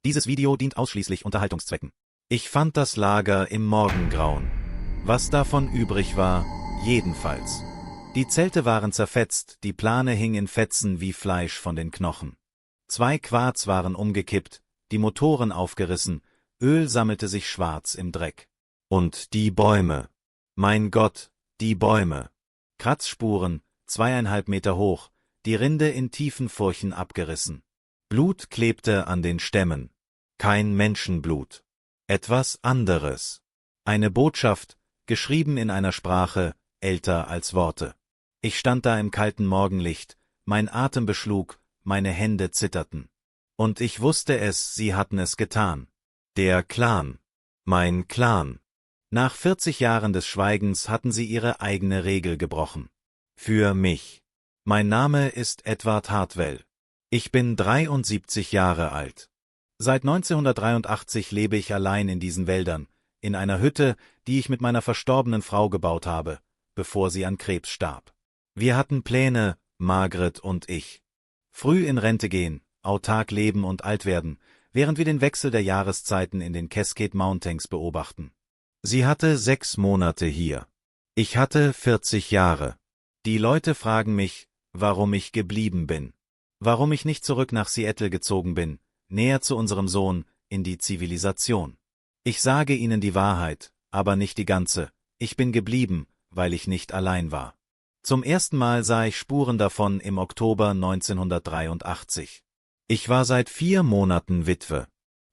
Dieses Video dient ausschließlich Unterhaltungszwecken. Ich fand das Lager im Morgengrauen. Was davon übrig war, jedenfalls. Die Zelte waren zerfetzt, die Plane hing in Fetzen wie Fleisch von den Knochen. 2 Quads waren umgekippt, die Motoren aufgerissen, Öl sammelte sich schwarz im Dreck. Und die Bäume. Mein Gott, die Bäume. Kratzspuren, 2,5 Meter hoch, die Rinde in tiefen Furchen abgerissen. Blut klebte an den Stämmen. Kein Menschenblut. Etwas anderes. Eine Botschaft, geschrieben in einer Sprache, älter als Worte. Ich stand da im kalten Morgenlicht, mein Atem beschlug, meine Hände zitterten. Und ich wusste es, sie hatten es getan. Der Clan. Mein Clan. Nach 40 Jahren des Schweigens hatten sie ihre eigene Regel gebrochen. Für mich. Mein Name ist Edward Hartwell. Ich bin 73 Jahre alt. Seit 1983 lebe ich allein in diesen Wäldern, in einer Hütte, die ich mit meiner verstorbenen Frau gebaut habe, bevor sie an Krebs starb. Wir hatten Pläne, Margret und ich. Früh in Rente gehen, autark leben und alt werden, während wir den Wechsel der Jahreszeiten in den Cascade Mountains beobachten. Sie hatte 6 Monate hier. Ich hatte 40 Jahre. Die Leute fragen mich, warum ich geblieben bin. Warum ich nicht zurück nach Seattle gezogen bin, näher zu unserem Sohn, in die Zivilisation. Ich sage ihnen die Wahrheit, aber nicht die ganze. Ich bin geblieben, weil ich nicht allein war. Zum ersten Mal sah ich Spuren davon im Oktober 1983. Ich war seit 4 Monaten Witwe.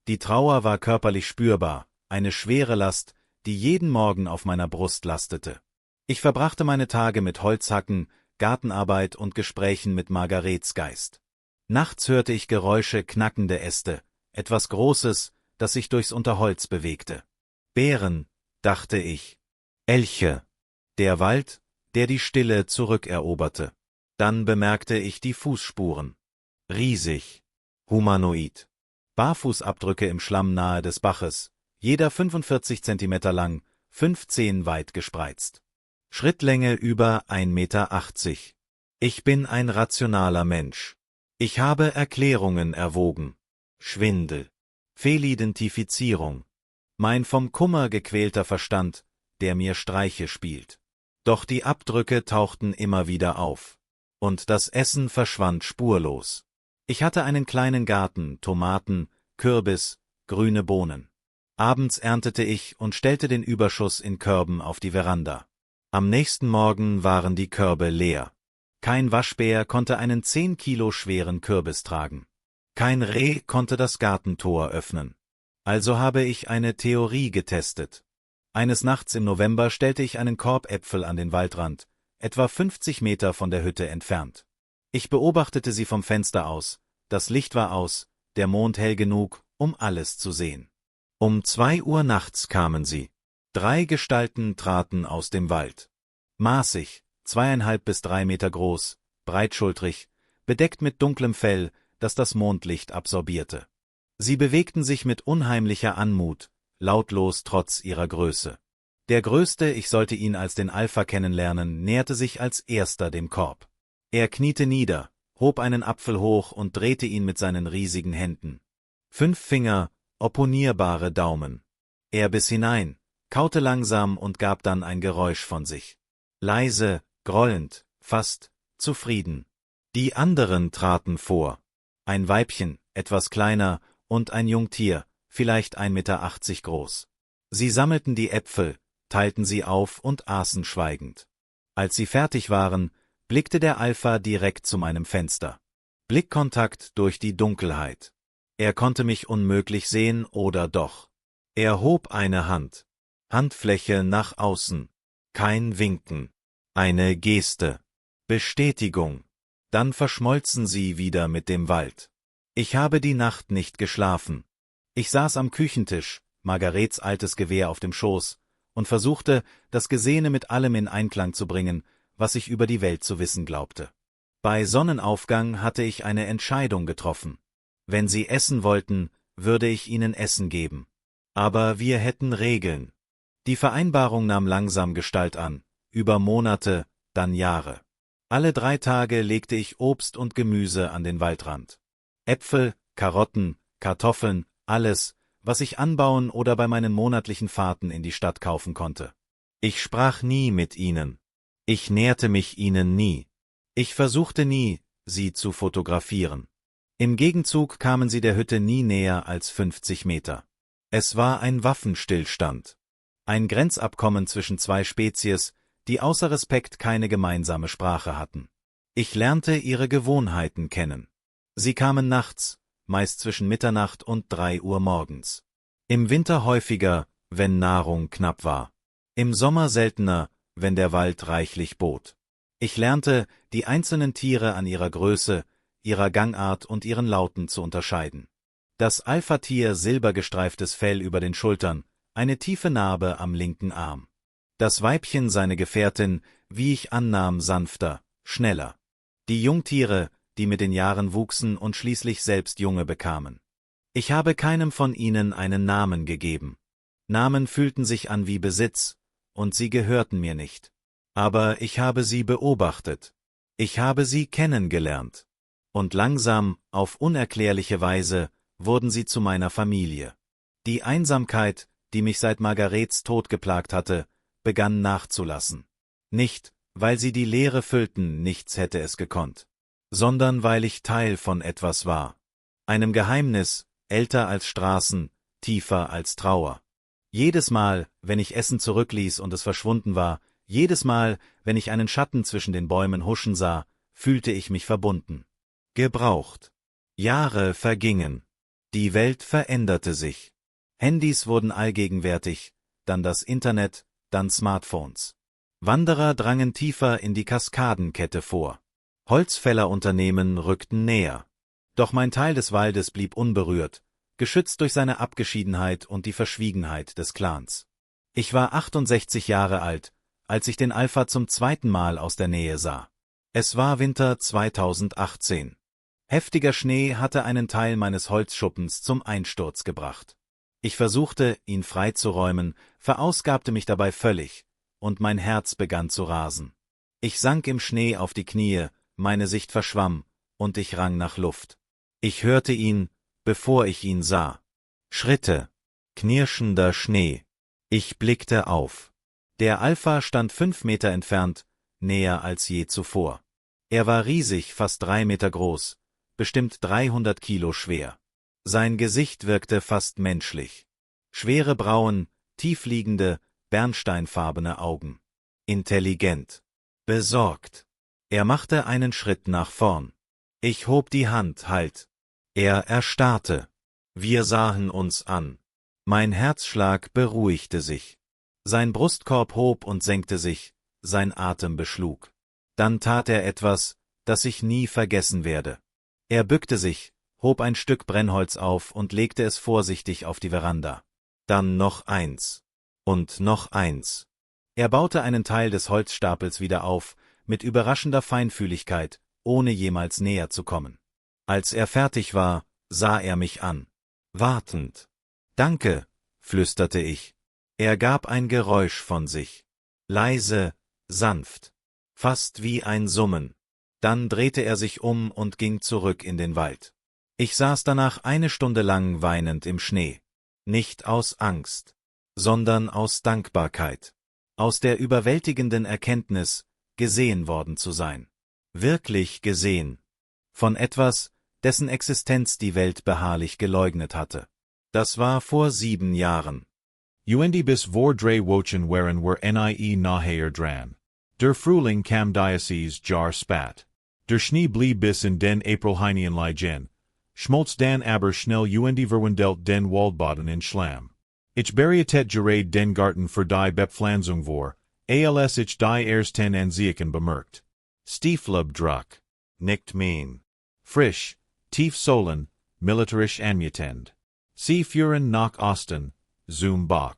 Die Trauer war körperlich spürbar, eine schwere Last, die jeden Morgen auf meiner Brust lastete. Ich verbrachte meine Tage mit Holzhacken, Gartenarbeit und Gesprächen mit Margarets Geist. Nachts hörte ich Geräusche, knackende Äste, etwas Großes, das sich durchs Unterholz bewegte. Bären, dachte ich. Elche. Der Wald, der die Stille zurückeroberte. Dann bemerkte ich die Fußspuren. Riesig. Humanoid. Barfußabdrücke im Schlamm nahe des Baches, jeder 45 Zentimeter lang, 15 weit gespreizt. Schrittlänge über 1,80 Meter. Ich bin ein rationaler Mensch. Ich habe Erklärungen erwogen. Schwindel. Fehlidentifizierung. Mein vom Kummer gequälter Verstand, der mir Streiche spielt. Doch die Abdrücke tauchten immer wieder auf. Und das Essen verschwand spurlos. Ich hatte einen kleinen Garten, Tomaten, Kürbis, grüne Bohnen. Abends erntete ich und stellte den Überschuss in Körben auf die Veranda. Am nächsten Morgen waren die Körbe leer. Kein Waschbär konnte einen 10 Kilo schweren Kürbis tragen. Kein Reh konnte das Gartentor öffnen. Also habe ich eine Theorie getestet. Eines Nachts im November stellte ich einen Korb Äpfel an den Waldrand, etwa 50 Meter von der Hütte entfernt. Ich beobachtete sie vom Fenster aus, das Licht war aus, der Mond hell genug, um alles zu sehen. Um 2 Uhr nachts kamen sie. 3 Gestalten traten aus dem Wald. Maßig, 2,5 bis 3 Meter groß, breitschultrig, bedeckt mit dunklem Fell, das das Mondlicht absorbierte. Sie bewegten sich mit unheimlicher Anmut, lautlos trotz ihrer Größe. Der Größte, ich sollte ihn als den Alpha kennenlernen, näherte sich als erster dem Korb. Er kniete nieder, hob einen Apfel hoch und drehte ihn mit seinen riesigen Händen. 5 Finger, opponierbare Daumen. Er biss hinein, kaute langsam und gab dann ein Geräusch von sich. Leise, grollend, fast zufrieden. Die anderen traten vor. Ein Weibchen, etwas kleiner, und ein Jungtier, vielleicht 1,80 Meter groß. Sie sammelten die Äpfel, teilten sie auf und aßen schweigend. Als sie fertig waren, blickte der Alpha direkt zu meinem Fenster. Blickkontakt durch die Dunkelheit. Er konnte mich unmöglich sehen oder doch. Er hob eine Hand. Handfläche nach außen. Kein Winken. Eine Geste. Bestätigung. Dann verschmolzen sie wieder mit dem Wald. Ich habe die Nacht nicht geschlafen. Ich saß am Küchentisch, Margarets altes Gewehr auf dem Schoß, und versuchte, das Gesehene mit allem in Einklang zu bringen, was ich über die Welt zu wissen glaubte. Bei Sonnenaufgang hatte ich eine Entscheidung getroffen. Wenn sie essen wollten, würde ich ihnen Essen geben. Aber wir hätten Regeln. Die Vereinbarung nahm langsam Gestalt an, über Monate, dann Jahre. Alle 3 Tage legte ich Obst und Gemüse an den Waldrand. Äpfel, Karotten, Kartoffeln, Alles, was ich anbauen oder bei meinen monatlichen Fahrten in die Stadt kaufen konnte. Ich sprach nie mit ihnen. Ich näherte mich ihnen nie. Ich versuchte nie, sie zu fotografieren. Im Gegenzug kamen sie der Hütte nie näher als 50 Meter. Es war ein Waffenstillstand. Ein Grenzabkommen zwischen zwei Spezies, die außer Respekt keine gemeinsame Sprache hatten. Ich lernte ihre Gewohnheiten kennen. Sie kamen nachts, meist zwischen Mitternacht und 3 Uhr morgens. Im Winter häufiger, wenn Nahrung knapp war. Im Sommer seltener, wenn der Wald reichlich bot. Ich lernte, die einzelnen Tiere an ihrer Größe, ihrer Gangart und ihren Lauten zu unterscheiden. Das Alpha-Tier silbergestreiftes Fell über den Schultern, eine tiefe Narbe am linken Arm. Das Weibchen seine Gefährtin, wie ich annahm, sanfter, schneller. Die Jungtiere, die mit den Jahren wuchsen und schließlich selbst Junge bekamen. Ich habe keinem von ihnen einen Namen gegeben. Namen fühlten sich an wie Besitz, und sie gehörten mir nicht. Aber ich habe sie beobachtet. Ich habe sie kennengelernt. Und langsam, auf unerklärliche Weise, wurden sie zu meiner Familie. Die Einsamkeit, die mich seit Margarets Tod geplagt hatte, begann nachzulassen. Nicht, weil sie die Leere füllten, nichts hätte es gekonnt, sondern weil ich Teil von etwas war. Einem Geheimnis, älter als Straßen, tiefer als Trauer. Jedes Mal, wenn ich Essen zurückließ und es verschwunden war, jedes Mal, wenn ich einen Schatten zwischen den Bäumen huschen sah, fühlte ich mich verbunden. Gebraucht. Jahre vergingen. Die Welt veränderte sich. Handys wurden allgegenwärtig, dann das Internet, dann Smartphones. Wanderer drangen tiefer in die Kaskadenkette vor. Holzfällerunternehmen rückten näher. Doch mein Teil des Waldes blieb unberührt, geschützt durch seine Abgeschiedenheit und die Verschwiegenheit des Clans. Ich war 68 Jahre alt, als ich den Alpha zum zweiten Mal aus der Nähe sah. Es war Winter 2018. Heftiger Schnee hatte einen Teil meines Holzschuppens zum Einsturz gebracht. Ich versuchte, ihn freizuräumen, verausgabte mich dabei völlig, und mein Herz begann zu rasen. Ich sank im Schnee auf die Knie, meine Sicht verschwamm, und ich rang nach Luft. Ich hörte ihn, bevor ich ihn sah. Schritte. Knirschender Schnee. Ich blickte auf. Der Alpha stand 5 Meter entfernt, näher als je zuvor. Er war riesig, fast 3 Meter groß, bestimmt 300 Kilo schwer. Sein Gesicht wirkte fast menschlich. Schwere Brauen, tiefliegende, bernsteinfarbene Augen. Intelligent. Besorgt. Er machte einen Schritt nach vorn. Ich hob die Hand, halt. Er erstarrte. Wir sahen uns an. Mein Herzschlag beruhigte sich. Sein Brustkorb hob und senkte sich, sein Atem beschlug. Dann tat er etwas, das ich nie vergessen werde. Er bückte sich, hob ein Stück Brennholz auf und legte es vorsichtig auf die Veranda. Dann noch eins. Und noch eins. Er baute einen Teil des Holzstapels wieder auf, mit überraschender Feinfühligkeit, ohne jemals näher zu kommen. Als er fertig war, sah er mich an. Wartend. »Danke«, flüsterte ich. Er gab ein Geräusch von sich. Leise, sanft. Fast wie ein Summen. Dann drehte er sich um und ging zurück in den Wald. Ich saß danach 1 Stunde lang weinend im Schnee. Nicht aus Angst, sondern aus Dankbarkeit. Aus der überwältigenden Erkenntnis, gesehen worden zu sein. Wirklich gesehen. Von etwas, dessen Existenz die Welt beharrlich geleugnet hatte. Das war vor 7 Jahren. Bis vor 3 Wochen waren wir nie nachher dran. Der Frühling kam Diocese jar spat. Der Schnee blieb bis in den April hinein. Schmolz dann aber schnell verwandelt den Waldboden in Schlamm. Ich berietet gerade den Garten für die Bepflanzung vor, als ich die ersten Anzeichen bemerkt. Stieflub druck. Nicht mein. Frisch, tief Sohlen, militarisch anmutend. Sie führen nach Osten, zum Bach.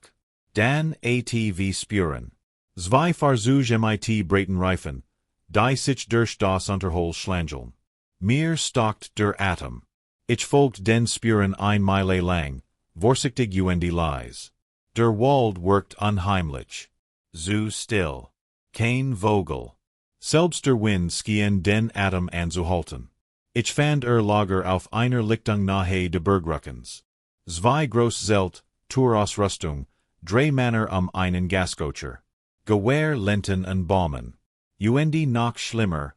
Dan ATV spuren. Zwei Fahrzeuge mit Breitenreifen, die sich durch das Unterholz schlangeln. Mir stalkt der Atem. Ich folgt den Spuren ein Meile lang, vorsichtig leise. Der Wald wirkt unheimlich. So still. Kein Vogel. Selbst der Wind schien den Atem anzuhalten. Ich fand Lager auf einer Lichtung nahe de Bergrückens. Zwei groß Zelt, Tourausrüstung, drei Männer einen Gaskocher. Gewehr Lenten und Baumen. Noch schlimmer,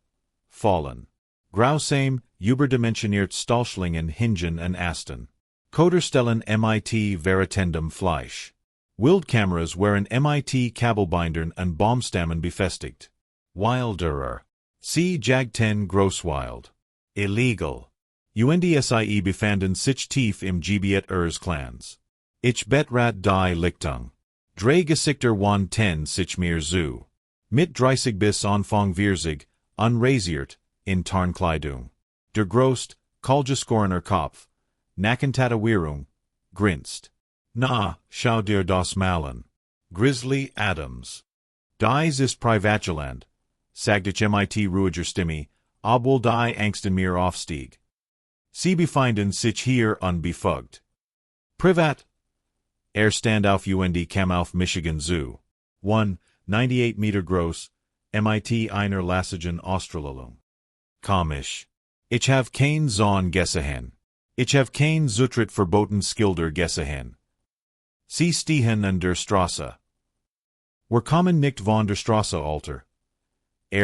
fallen. Grausam, überdimensioniert Stahlschlingen Hingen und Asten. Coderstellen mit veritendem Fleisch. Wildkameras waren mit Kabelbindern und Baumstämmen befestigt. Wilderer. Sie jagten Großwild. Illegal. Sie befanden sich tief im Gebiet ihres Clans. Ich betrat die Lichtung. Drei Gesichter waren sich mir zu. Mit 30 bis Anfang 40, unrasiert, in Tarnkleidung. Der Grost, kahlgeskorener Kopf, Nackentatuierung, grinst. Na, schau dir das Malen. Grizzly Adams. Dies ist Privatgeland, sagt ich mit ruhiger Stimme, obwohl die Angst in mir aufstieg. Sie befinden sich hier unbefugt. Privat. Stand auf kam auf Michigan Zoo. 98 Meter groß, mit einer lässigen Ausstrahlung. Komisch. Ich have kein Zahn gesehen. Ich have kein Zutritt verboten Skilder gesehen. Sie stehen an der Straße. Wir kommen nicht von der Straße, Alter.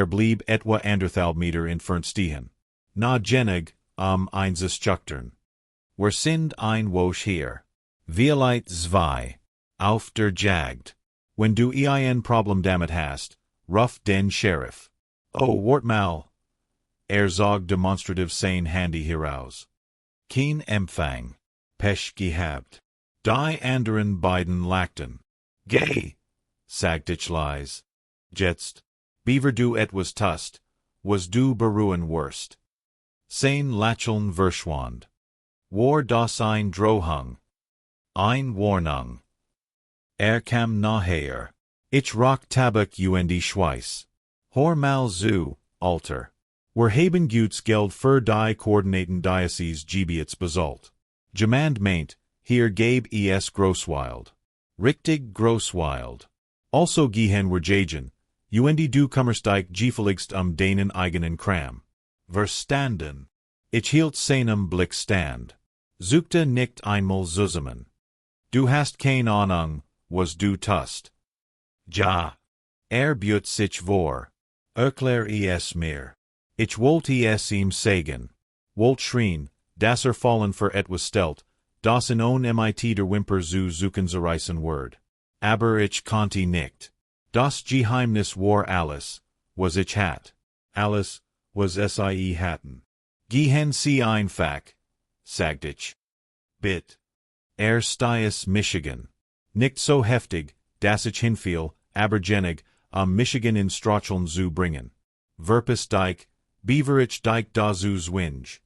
Blieb etwa anderthalb Meter entfernt stehen. Na genig, eins Schuchtern. Wir sind ein Wosch hier. Vielleicht zwei. Auf der Jagd. Wenn du ein Problem damit hast, ruf den Sheriff. Oh, Wortmal. Zog demonstrativ sein Handy heraus. Kein Empfang. Pech gehabt. Die anderen beiden lachten. Geh, sagt ich leise. Jetzt, beaver du etwas tust, was du beruhen wirst. Sein Lächeln verschwand. War das ein Drohung? Ein Warnung. Kam nachher. Ich roch Tabak Schweiß. Hör mal zu, Alter. Wir haben gutes Geld für die Koordinaten Diocese Gebiets bezahlt. Jemand meint, hier gäbe es Großwild. Richtig Großwild. Also gehen wir jagen, du kummersteig gefälligst deinen eigenen Kram. Verstanden. Ich hielt seinem Blick stand. Suchte nicht einmal zusammen. Du hast keine Ahnung, was du tust. Ja. Büt sich vor. Erklär es mir. Ich wollte es ihm sagen. Wollt schrien, dass fallen für etwas stellt, das in on mit der Wimper zu suchen zerreißen word. Aber ich konnte nicht. Das Geheimnis war alles, was ich hat. Alles, was sie hatten. Gehen Sie einfach, sagt ich. Bit. Stiess Michigan. Nicht so heftig, dass ich hinfiel, aber genig, Michigan in Stracheln zu bringen. Verpus Dike, Beaver ich Dike da zu zwinge.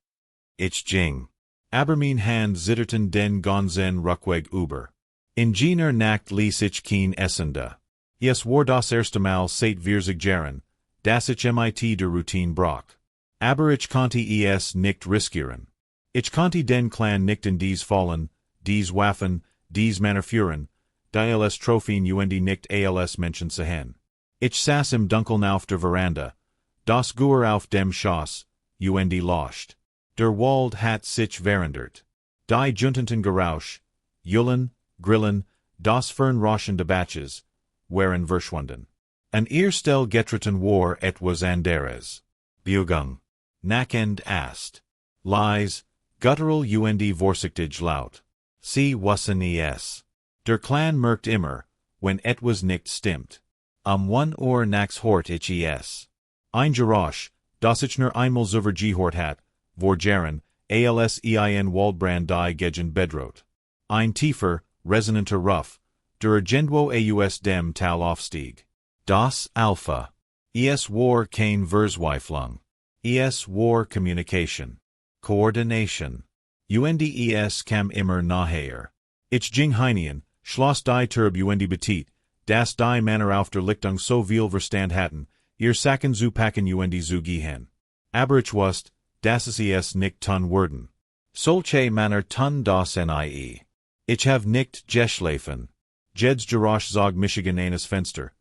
Ich ging. Aber mein Hand zitterten den ganzen Rückweg über. In jener Nacht ließ ich kein Essende. Es war das erste Mal seit wir sich jaren, dass ich mit der Routine brach. Aber ich konnte es nicht riskieren. Ich konnte den Clan nicht in dies fallen, dies Waffen, dies Männer führen, die Trophäen nicht als Menschen sehen. Ich saß im Dunkeln auf der Veranda, das Guer auf dem Schoss, lost. Der Wald hat sich verändert. Die juntenden Gerausch, Jullen, Grillen, das fernrauschende Batches, waren verschwunden. An Stelle getreten war etwas anderes. Bugung. Nackend ast. Lies, guttural vorsichtig laut. Sie wussen es. Der Clan merkt immer, wenn etwas nicht stimmt. 1 Uhr nachts hort ich es. Ein Geräusch, das ich nur einmal zuver gehort hat, vor Jaren, als Waldbrand die gegen Bedrot. Ein tiefer, resonanter Ruf, der Agendwo aus dem Tal aufstieg. Das Alpha. Es war kein Verzweiflung. Es war Communication. Coordination. Es kam immer nachher. Ich ging hinein, schloss die Turb betit, das die Männer auf der Lichtung so viel Verstand hatten, ihr Sachen zu packen zu gehen. Aber ich wusste, dass es nicht tun würden. Solche Männer tun das nie. Ich have nicht geschlafen. Jeds Geräusch zog Michigan eines Fenster.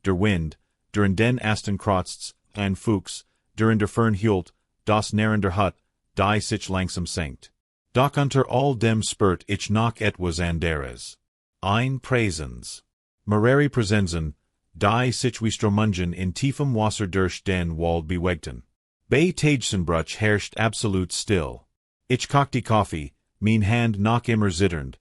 Der Wind, der in den Asten krotzt, ein Fuchs, der in der Fern hult, das nährender Hut, die sich langsam senkt. Doch unter all dem spurt ich noch etwas anderes. Ein Präsens. Merari Präsensen, die sich wie Stromungen in tiefem Wasser durch den Wald bewegten. Bei Tagesenbruch herrscht absolut still. Ich koch die Kaffee, mein Hand noch immer zitternd,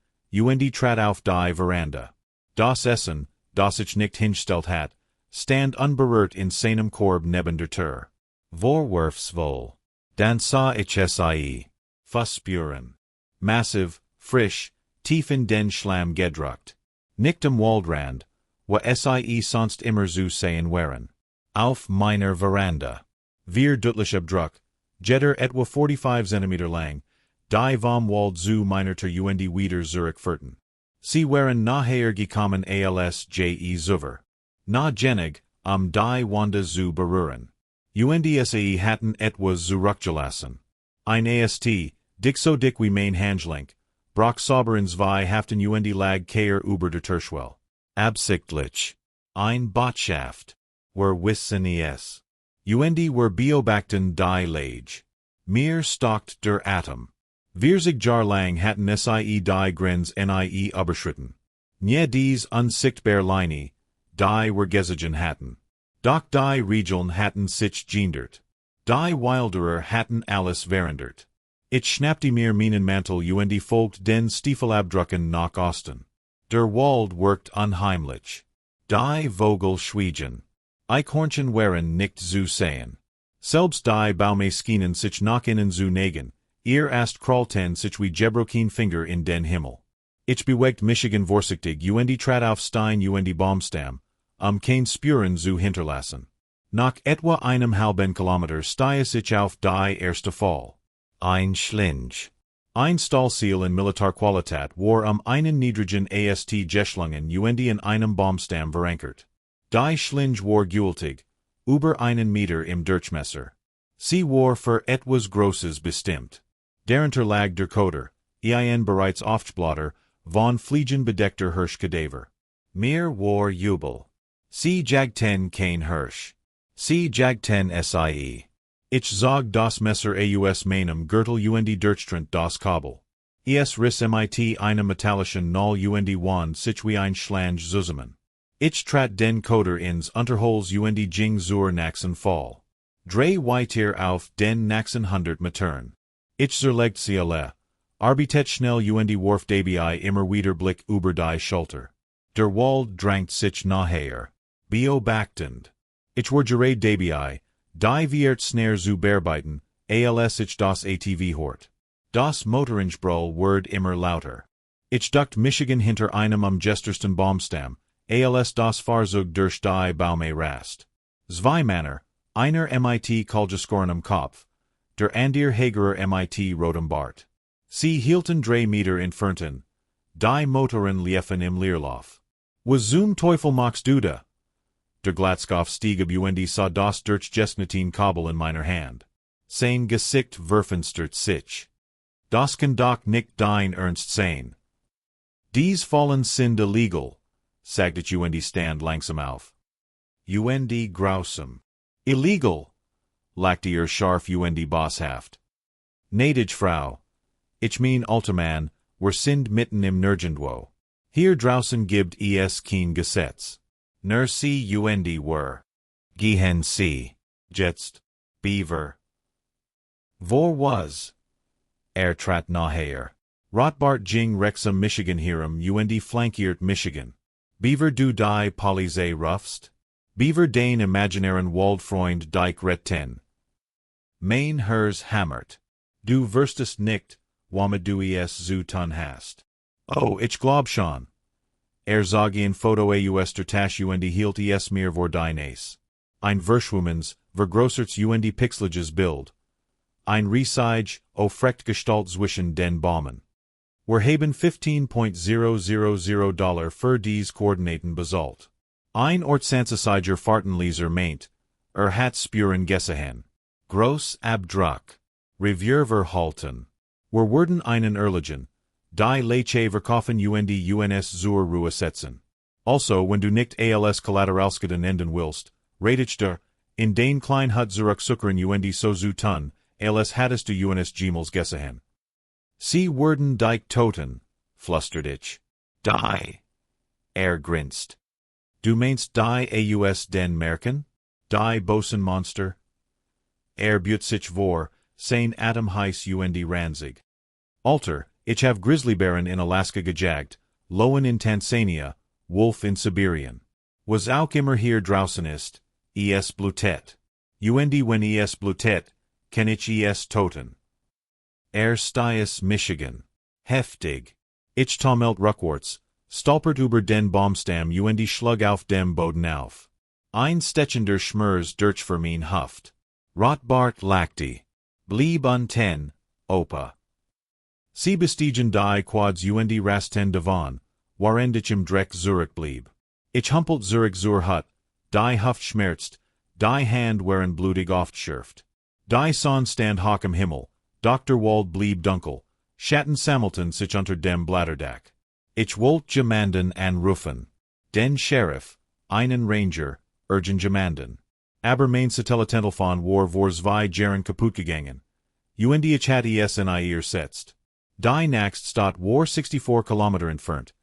trat auf die Veranda. Das Essen, das ich nicht hingestellt hat, stand unberührt in seinem Korb neben der Tür. Vorwärts wohl. Dann sah ich sie. Verspüren. Massiv, frisch, tief in den Schlamm gedruckt. Nicht am Waldrand, wo sie sonst immer zu sehen wären. Auf meiner Veranda. Wir deutlich abdruck, jetter etwa 45 cm lang, die vom Wald zu meiner wieder zurückführten. Sie waren nachher gekommen als zuver. Na genig, die Wanda zu berühren. Sie hatten etwas zurückgelassen. Ein Ast, dick so dick wie mein Handgelenk, brach sauber zwei haften lag kehr über der Terschwell. Absichtlich. Ein Botschaft. Wer wissen es. Were beobachten die Lage. Mir stalkt der Atom. Wir sich jar lang hatten sie die Grenz nie überschritten. Nye dies unsichtbar Linie, die were gesigen hatten. Doch die Regeln hatten sich gendert. Die Wilderer hatten alles verandert. Ich schnappte mir meinen Mantel folgt den Stiefelabdrucken nach Osten. Der Wald wirkt unheimlich. Die Vogel schwiegen. Eichhornchen waren nicht zu sehen. Selbst die Baume schienen sich nach innen zu neigen, ihr erst crawlten sich wie Jebrokin Finger in den Himmel. Ich bewegt Michigan vorsichtig trat auf Stein Baumstamm, kein Spuren zu hinterlassen. Nach etwa einem halben Kilometer stehe ich auf die erste Fall. Ein Schlinge. Ein Stahlseil in Militarqualität war einen niedrigen Ast geschlungen in einem Baumstamm verankert. Die Schlinge war gültig, über einen Meter im Durchmesser. Sie war für etwas Großes bestimmt. Darunter lag der Koder, bereits aufgeblättert, von Fliegen bedeckter Hirschkadaver. Mir war Jubel. Sie jagten kein Hirsch. Sie jagten sie. Ich zog das Messer aus meinem Gürtel durchtrend das Kabel. Riss mit einem metallischen Null wand sich wie ein Schlange zusammen. Ich trat den Koder ins Unterholz ging zur nächsten Fall. Drei weiter auf den nächsten 100 Metern. Ich zerlegt sie alle. Arbeitet schnell warf dabei immer wieder Blick über die Schulter. Der Wald drängt sich nachher. Beobachtend. Ich war gerade dabei, die Wirt Snare zu bearbeiten, als ich das ATV hort. Das Motorengebrüll wird immer lauter. Ich duckt Michigan hinter einem gestersten Baumstamm, als das Fahrzeug durch die Baume rast. Zwei Männer, einer mit Kalgeschorenem Kopf, der andere hagerer mit rotem Bart. Sie hielten 3 Meter entfernten. Die Motoren liefen im Leerlauf. Was zum Teufel machst du da? Der Glatzkopf stieg ab sah das durchgestneten Kabel in meiner Hand. Sein Gesicht verfinstert sich. Das kann doch nicht dein Ernst sein. Dies Fallen sind illegal, sagte ich stand langsam auf. Grausam. Illegal, lachte ihr scharf bosshaft. Gnädige Frau. Ich mein alter Mann, wir sind mitten im Nirgendwo. Hier draußen gibt es kein Gesetz. Nur sie were. Gehen sie. Jetzt. Beaver. Vor was? Trat nachher. Rotbart ging Rexham Michigan hierum flankiert Michigan. Beaver du die Polize rufst? Beaver den imaginären Waldfreund dike retten. Mein Herz hammert. Du wirstest nicht, womit du es zu tun hast. Oh, ich glaub schon. Zog in Foto aus der Tasche hielt es mir vor deines. Ein Verschwommens, vergrößerts pixeliges Bild. Ein Riesige, frecht Gestalt zwischen den Baumen. Wir haben $15.000 für dies Koordinaten bezahlt. Ein Ortsanzeiger Fahrtenleser meint, hat Spuren gesehen. Gross Abdruck. Revierver halten. Wir werden einen erlegen. Die Leiche verkaufen uns zur Ruhe setzen. Also, wenn du nicht als Kollateralskaden enden willst, ich dir, in den kleinen Hut zurückzuckern so zu tun, als hattest du uns Gmails gesehen. Sie werden dich toten, flüstert ich. Die. Grinst. Du meinst die aus den Märchen? Die Bosenmonster? Buht sich vor, sein Atem heiß und ranzig. Alter, ich have Grizzlybären in Alaska gejagt, Lowen in Tanzania, Wolf in Sibirien. Was auch immer hier draußen ist, es blutet. Und wenn es blutet, kann ich es toten. Stiess Michigan. Heftig. Ich taumelt rückwärts, stolpert über den Baumstamm und schlug auf dem Boden auf. Ein stechender Schmerz durch für mein Haft. Rotbart lachte. Blieb unten, Opa. Sie bestiegen die Quads und rasten davon, während ich im Dreck Zurich blieb. Ich humpelt Zurich zur Hut, die Haft schmerzt, die Hand waren blutig aufgeschürft. Die Sonne stand hoch im Himmel, Dr. Wald blieb dunkel, Schatten sammelten sich unter dem Blatterdach. Ich wollte jemanden anrufen. Den Sheriff, einen Ranger, jemanden. Aber mein Satellitentelefon war vor 2 Jahren kaputt gegangen. Und ich hatte es in ihr setzt. Die nächste Stadt war 64 Kilometer entfernt,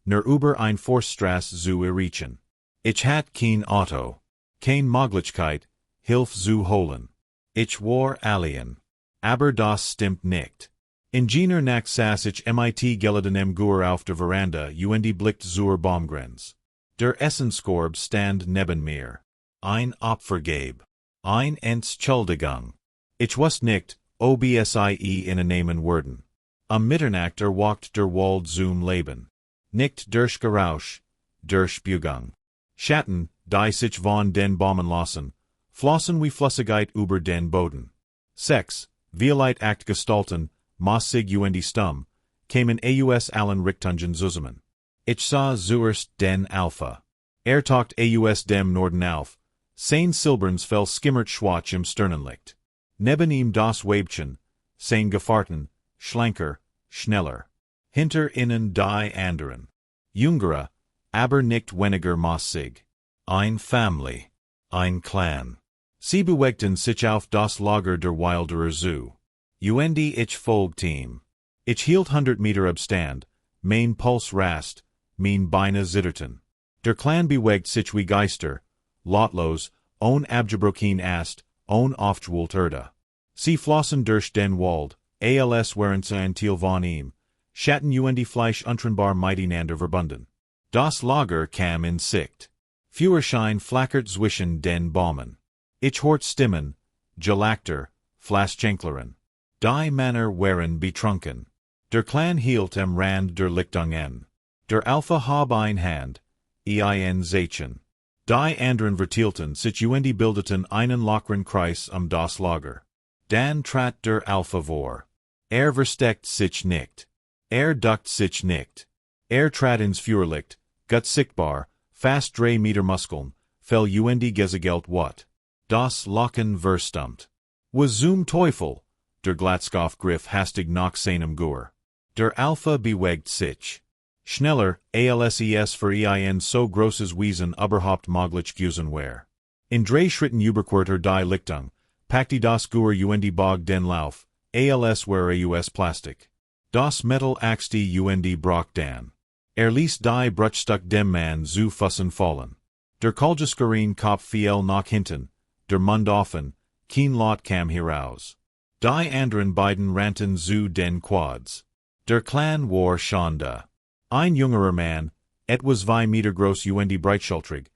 nur über ein Forststraße zu erreichen. Ich hatte kein Auto, keine Möglichkeit, Hilfe zu holen. Ich war allein. Aber das stimmt nicht. Ingenieur nach saß ich mit geladenem Gur auf der Veranda und blickt zur Baumgrenz. Der Essenskorb stand neben mir. Ein Opfergabe. Ein Entschuldigung. Ich wusste nicht, ob sie nehmen würden. Am Mitternacht walkt der Wald zum Leben. Nicht durch Geräusch, durch Bewegung. Schatten, die sich von den Bäumen lassen, flossen wie Flüssigkeit über den Boden. 6. Violett act gestalten, massig und stumm, kamen aus allen Richtungen zusammen. Ich sah zuerst den Alpha. Taucht aus dem Norden auf, sein silberns fell skimmert schwach im Sternenlicht. Neben ihm das Weibchen, sein Gefahrten, schlanker, schneller. Hinter ihnen die anderen. Jüngere, aber nicht weniger massig. Ein Family. Ein Clan. Sie bewegten sich auf das Lager der Wilderer zu. Und ich folgte ihm. Ich hielt 100 Meter Abstand, mein Puls rast, mein Beine zitterten. Der Clan bewegt sich wie Geister, lotlos, ohne abgebrochen Ast, ohne aufgewohlte. Sie flossen durch den Wald, als wären sie ein Teil von ihm, Schatten und Fleisch untrennbar miteinander verbunden. Das Lager kam in Sicht. Führerschein flackert zwischen den Bäumen. Ich hört Stimmen, Gelagter, Flaschenkleren. Die Männer waren betrunken. Der Clan hielt am Rand der Lichtungen. Der Alpha hab ein Hand, ein Zeichen. Die anderen verteilten sich und bildeten einen lockeren Kreis das Lager. Dann trat der Alpha vor. Versteckt sich nicht. Duckt sich nicht. Trat ins Führerlicht, gut sichtbar, fast 3 Meter Muskeln, fell und gesegelt wat. Das Lachen verstummt. Was zum Teufel? Der Glatzkopf griff hastig nach seinem Gur. Der Alpha bewegt sich. Schneller, als für ein so großes Wesen überhaupt möglich gewesen wär. In 3 Schritten überquert die Lichtung, packte das Gur und bog den Lauf, als wäre aus Plastik. Das Metall axte und brach dan. Ließ die Bruchstück dem Mann zu Fussen fallen. Der Kolgeskerin Kopf fiel nach hinten, der Mund offen, kein Lot kam heraus. Die anderen beiden rannten zu den Quads. Der Clan war Schande. Ein jüngerer Mann, etwas 2 Meter groß und breitschultrig,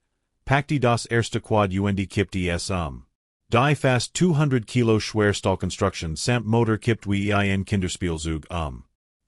packte das erste Quad und kippte es Die fast 200 Kilo schwer Stahlkonstruktion samt Motor kippt wie ein Kinderspielzeug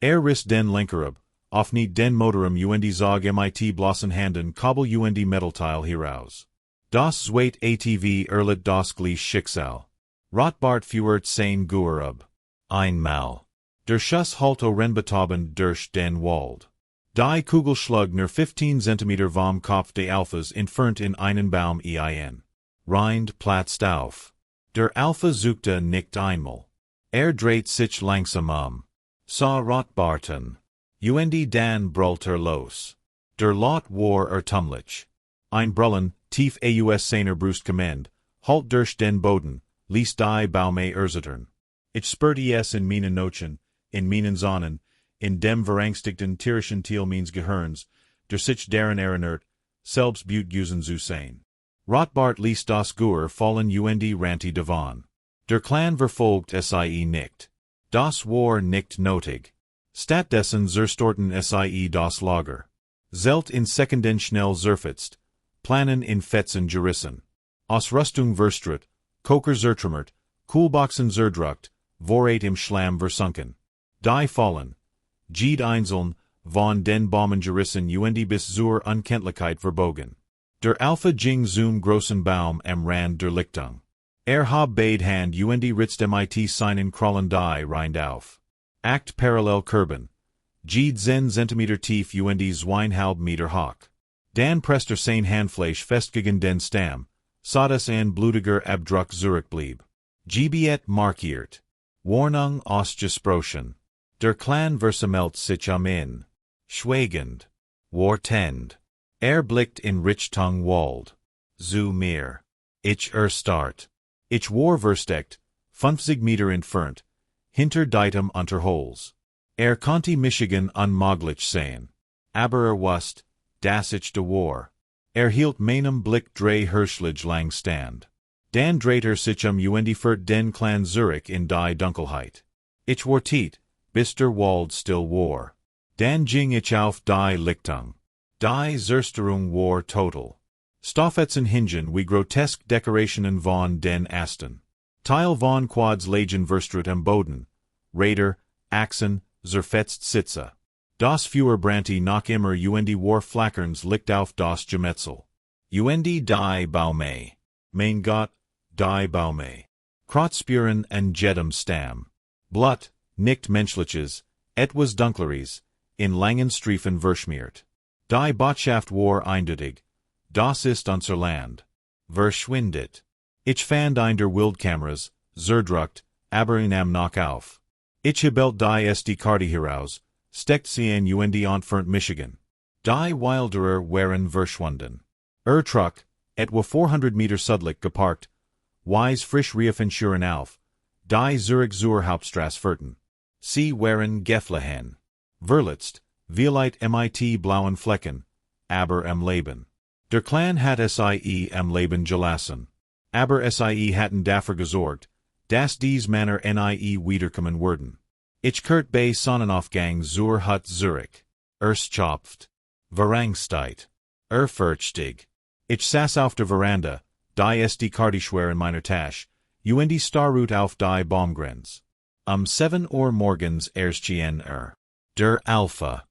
riss den Lenker ab, auf nicht den Motorum und zog mit bloßen Handen Kabel und Metallteil heraus. Das zweit ATV erlitt das gleiche Schicksal. Rotbart führt sein Gur ab. Einmal. Der Schuss halt renbetoben durch den Wald. Die Kugel schlug nur 15 Zentimeter vom Kopf des Alphas entfernt in einen Baum ein. Rind platzt auf. Der Alpha suchte nicht einmal. Dreht sich langsam Sah Rotbarten. Und dann brüllte los. Der Lot war ertummlich. Ein Brüllen, tief aus seiner Brust kommend, halt durch den Boden, ließ die Baume erzittern. Ich spürte es in meine Nochen, in meenen zonnen, in dem verrangstigten tierischen Teil means Gehirns, der sich deren erinnert, selbst Butte Gusen zu sein. Rotbart ließ das Gur fallen und ranti davon. Der Clan verfolgt sie nicht. Das war nicht nötig. Stattdessen zerstorten sie das Lager. Zelt in Sekenden schnell zerfetzt, planen in Fetzen gerissen. Ausrüstung verstrut, Koker zertrümmert, Kühlboxen zerdruckt, Vorrat im Schlamm versunken. Die fallen. Jede einzeln, von den Bomben gerissen und bis zur Unkenntlichkeit verbogen. Der Alpha ging zum großen Baum am Rand der Lichtung. Hab beid Hand und ritzt mit seinen Krallen die Rind auf. Act parallel Kerben. Jede 10 Zentimeter tief und 2,5 Meter hoch. Dan presster sein Handfleisch fest gegen den Stamm, sodass ein blutiger Abdruck zurück blieb. Gbiet markiert. Warnung ausgesprochen. Der Clan versammelt sich in. Schweigend. Wartend. Blickt in Richtung Wald. Zu mir. Ich start. Ich war versteckt, 50 Meter entfernt, hinter ditem Unterholz. Konnte Michigan unmöglich sein. Aber wusste, dass ich de war. Hielt meinem Blick 3 Hirschlich lang stand. Dan dreht sich und führt den Clan Zurich in die Dunkelheit. Ich war tiet, bis der Wald still war. Dan ging ich auf die Lichtung. Die Zerstörung war total. Stoffetzen hingen wie grotesk Dekorationen von den Asten. Teil von Quads Legion verstrut am Boden. Raider, Achsen, zerfetzt Sitze. Das Führerbranti noch immer und war flackerns liegt auf das Gemetzel. Und die Baume. Mein Gott, die Baume. Krautspüren en jedem Stamm. Blut, nicht menschliches, etwas dunkleres, in langen Striefen verschmiert. Die Botschaft war eindeutig. Das ist unser Land. Verschwindet. Ich fand ein der Wildkameras, zerdruckt, aber in am noch auf. Ich hebelt die SD-Karte heraus, steckt sie in und entfernt Michigan. Die Wilderer waren verschwunden. Truck, etwa 400 Meter südlich geparkt, wise frisch Riefenschüren auf, die Zurich zur Hauptstrasse führten. Sie waren geflohen. Verletzt, vielleicht mit blauen Flecken, aber am Leben. Der Clan hat sie am Leben gelassen. Aber sie hatten dafür gesorgt, dass dies Männer nie wiederkommen würden. Ich kehrt bei Sonnenaufgang zur Hut Zurich. Schopft. Verangsteit. Fertig. Ich saß auf der Veranda, die SD-Karte schwer in meiner Tasche, und starrut auf die Baumgrenz. 7 Uhr morgens erschien Der Alpha.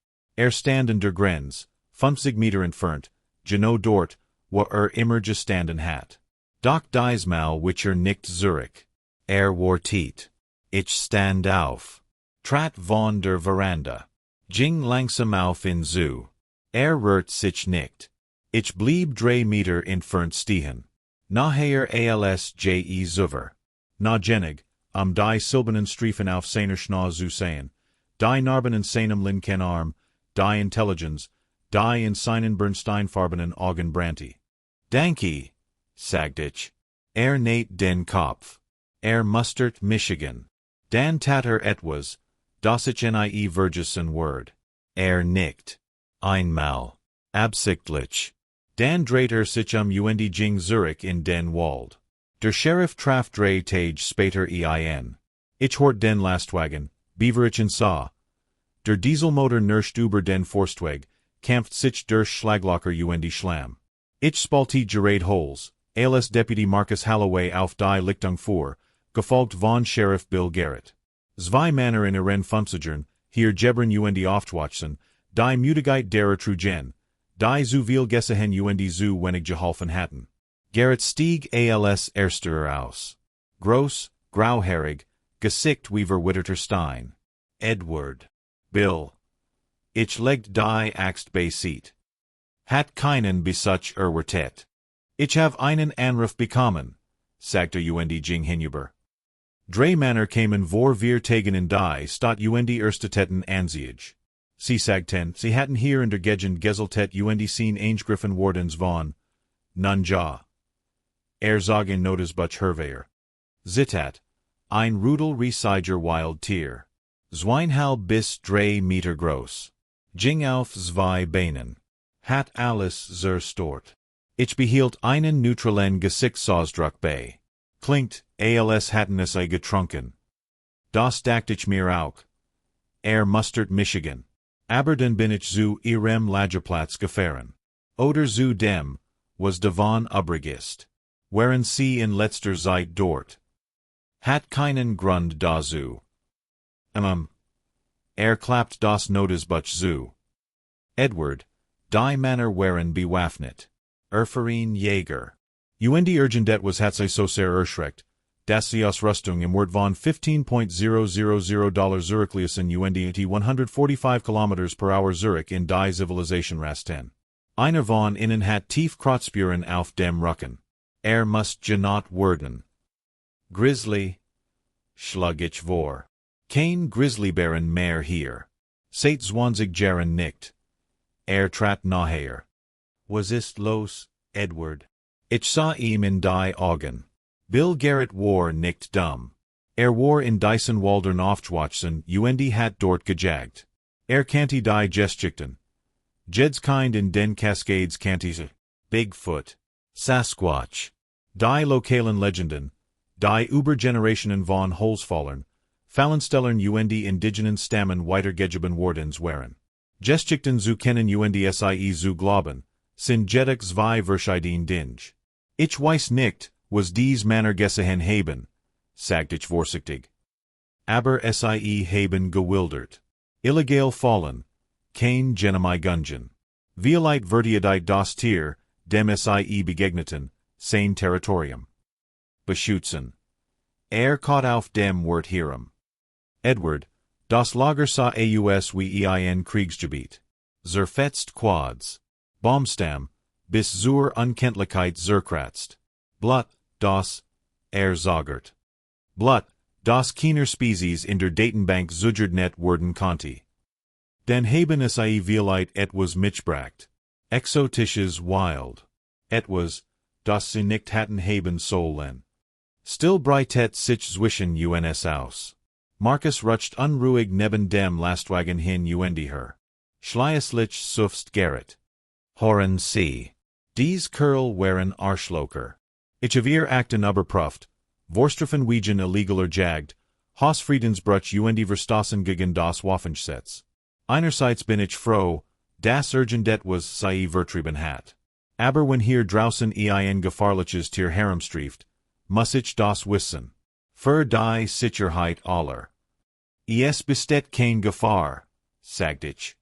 Stand in der Grenz, 50 Meter entfernt, genau dort, wo immer gestanden hat. Doch diesmal which nicht Zurich. War tiet. Ich stand auf. Trat von der Veranda. Ging langsam auf in Zoo. Rührt sich nicht. Ich blieb 3 Meter entfernt stehen. Nachher als zuver. Genig, die silbernen Striefen auf seiner Schnau zu sehen, die Narben in seinem linken Arm, die Intelligenz, die in seinen bernsteinfarbenen Augen brannte. Danke, sagt ich. Näht den Kopf. Mustert Michigan. Dan tatter etwas, das ich nie vergessen word. Nicht. Einmal. Absichtlich. Dan dreht sich und ging Zurich in den Wald. Der Sheriff traf 3 Tage später ein. Ich hort den Lastwagen, Beaverichen sah. Der Dieselmotor nirscht über den Forstweg, kämpft sich durch Schlaglocker und Schlamm. Ich spalte gerät Holes, als Deputy Marcus Holloway auf die Lichtung fuhr, gefolgt von Sheriff Bill Garrett. Zwei Männer in ihren Fünfzigern, hier Gebren und Oftwatchen, die Mutigkeit derer trugen, die zu viel gesehen und zu wenig geholfen hatten. Garrett stieg als erster aus. Gross, grauhaarig, Gesicht wie verwitterter Stein. Edward. Bill. Ich legte die Axt beiseite. Hat keinen Besuch erwartet. Ich habe einen Anruf bekommen, sagte und ging hinüber. 3 Männer kamen vor wir Tagen in die Stadt und Erstetätten Ansiege. Sie sagten, sie hatten hier in der Gegend geseltet und sehen eingriffen wordens von nun ja. Sagen notice Butch Herveyer. Zitat. Ein Rudel Riesiger Wild Tier. Zweinhalb bis 3 Meter groß. Ging auf zwei Beinen. Hat alles zur Stort. Ich behielt einen neutralen Gesichtsausdruck bei. Klingt, als hatten es getrunken. Das dachte ich mir auch. Mustert Michigan. Aber dann bin ich zu ihrem Lagerplatz gefahren. Oder zu dem, was davon übrig waren sie in letzter Zeit dort. Hat keinen Grund dazu. Klappt das Notizbuch zu. Edward, die Männer waren bewaffnet. Verein Jäger. Urgendet was hat sie so sehr erschreckt, dass sie aus Rüstung im Wert von $15,000 Zurichliussen at 145 km per Hour Zurich in die Zivilisation rasten. Einer von ihnen hat tief Kratzspuren auf dem Rücken. Must genannt werden. Grizzly. Schlug ich vor. Kein Grizzlybären mehr hier. Seit 20 Jahren nicht. Trat nachher. Was ist los, Edward? Ich sah ihm in die Augen. Bill Garrett war nicht dumm. War in Dyson Waldern aufgewachsen hat dort gejagt. Kannte die Geschichten. Jed's kind in den Cascades kannte Bigfoot, Sasquatch, die lokalen Legenden, die Übergenerationen von Holzfallern, Fallenstellern indigenen Stammen weitergegeben worden waren. Geschichten zu kennen sie zu glauben, sind jedoch zwei verschiedene Dinge. Ich weiß nicht, was dies Männer gesehen haben, sagt ich vorsichtig. Aber sie haben gewildert. Illegal fallen, kein Genemai Gungeon. Vielleicht verteidigt das Tier, dem sie begegneten, sein Territorium. Beschützen. Kaut auf dem Wort hierum. Edward, das Lager sah aus wie ein Kriegsgebiet. Zerfetzt Quads. Baumstamm, bis zur Unkenntlichkeit zerkratzt. Blut, das, sagert. Blut, das keiner Spezies in der Datenbank zugert net worden konnte. Den haben sie vielleicht etwas mitgebracht. Exotisches Wild. Etwas, das sie nicht hatten haben sollen. Still breitet sich zwischen uns aus. Marcus rutscht unruhig neben dem Lastwagen hin her. Schleuslich sufst Garrett. Horen sie. Dies Kerl waren Arschlocher. Ich have ihr Akten überprüft, Vorstrafen wegen illegaler Jagd, Hausfriedensbruch Verstoßen gegen das Waffengesetz. Einerseits bin ich froh, das Urgendet was sie vertrieben hat. Aber wenn hier draußen ein gefahrliches Tier herumstreift, muss ich das wissen. Für die Sicherheit aller. Es besteht kein Gefahr, sagt ich.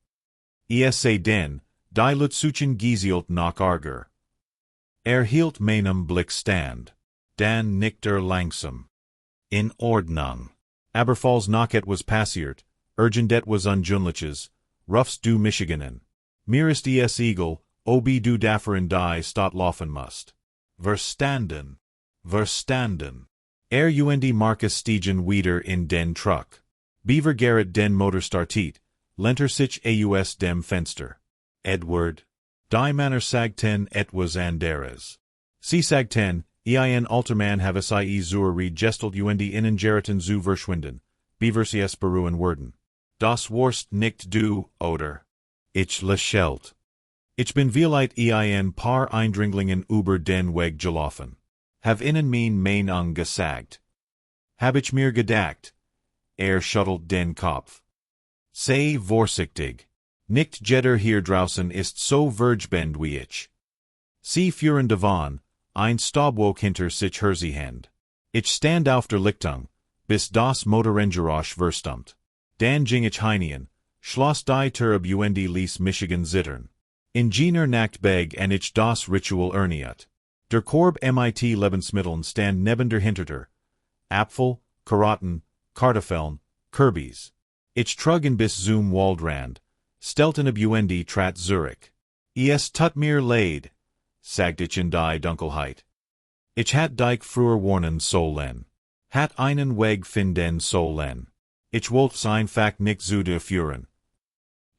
Sei denn, die Lutsuchen giesielt nach Arger. Hielt meinem Blick stand. Dan nickte langsam. In Ordnung. Aber falls noch etwas passiert, Urgendet was unjünliches, Ruffs du Michiganen. Mir ist es egal, ob du dafür in die Stadt laufen musst. Verstanden. Verstanden. Marcus stiegen wieder in den Truck. Beaver Garrett den Motor startet, lenter sich aus dem Fenster. Edward. Die Männer sagten etwas anderes. Sie sagten, ein Altermann have sie zur Regestalt innen Geraten zu verschwinden, beaver sie es beruhen werden. Das Wurst nicht du, oder? Ich lächelt. Ich bin vielleicht ein paar Eindringlingen über den Weg gelaufen. Have ihnen Meinung gesagt. Hab ich mir gedacht. Schüttelt den Kopf. Sei vorsichtig. Nicht jeder hier draußen ist so vergebend wie ich. Sie führen davon, ein Staubwolk hinter sich herziehend. Ich stand auf der Lichtung, bis das Motorengeräusch verstummt. Dann ging ich hinein, schloss die Tür ab ließ Michigan zittern. In jener Nacht beg und ich das Ritual erniet. Der Korb mit Lebensmitteln stand neben der Hintertür. Apfel, Karotten, Kartoffeln, Kirbis. Ich trugen bis zum Waldrand. Stelten ab trat Zurich. Es tut mir leid, sagt ich in die Dunkelheit. Ich hat dich früher warnen sollen. Hat einen Weg finden sollen. Ich wollte einfach nicht zu führen.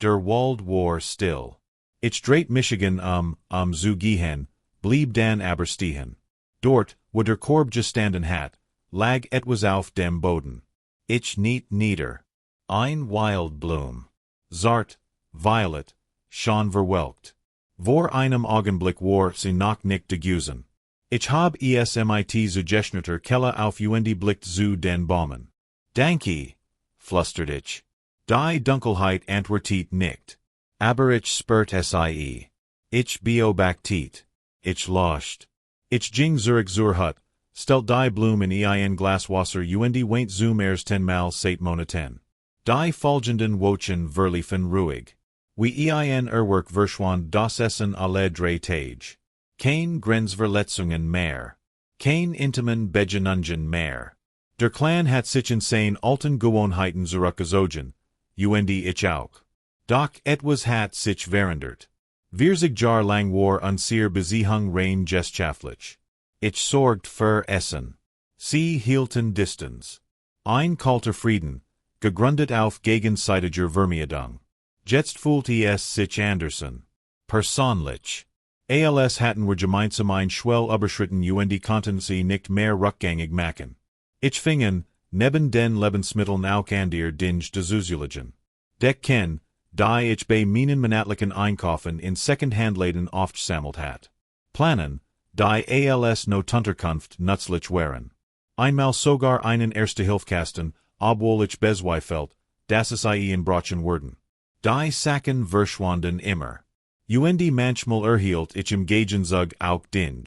Der Wald war still. Ich drehte Michigan zu gehen, blieb dann aber stehen. Dort, wo der Korb gestanden hat, lag etwas auf dem Boden. Ich nicht nieder. Ein wild Bloom. Zart, Violet, schon verwelkt. Vor einem Augenblick war sie noch nicht gegessen. Ich hab es mit zugeschnitter Kelle auf Blick zu den Baumen. Danke, flüstert ich. Die Dunkelheit antwortet nicht. Aber ich spürt sie. Ich beobachtet. Ich lauscht. Ich ging zurück zur Hut, stellt die Blumen in ein Glaswasser weint zum ersten Mal seit Monaten. Die folgenden Wochen verliefen ruhig. Wie ein Erwerk verschwand das Essen alle 3 Tage. Kein Grenzverletzungen mehr. Kein intimen Begegnungen mehr. Der Clan hat sich in seinen alten Gewohnheiten zurückgezogen, ich auch. Doch etwas hat sich verändert. Wir sich jar lang war unser Beziehung rein geschaftlich. Ich sorgt für Essen. Sie hielten Distanz. Ein kalter Frieden, gegründet auf gegenseitiger Vermeidung. Jetzt fühlte es sich andersen. Persönlich. Als hatten wir gemeinsam ein Schwell überschritten die konnten nicht mehr rückgängig machen. Ich fingen, neben den Lebensmitteln auch an der Dinge zu Deck ken, die ich bei meinen monatlichen Einkaufen in Second-Hand-Läden oft sammelt hat. Planen, die als Notunterkunft nützlich waren. Einmal sogar einen Erste-Hilfkasten, obwohl ich bezweifelt, dass es in Brachen werden. Die Sachen verschwanden immer. Manchmal erhielt ich im Gegenzug auch Dinge.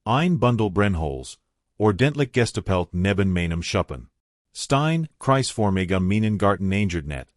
Ein Bundel Brennholz, ordentlich gestapelt neben meinem Schuppen. Stein, kreisformig meinen Garten net.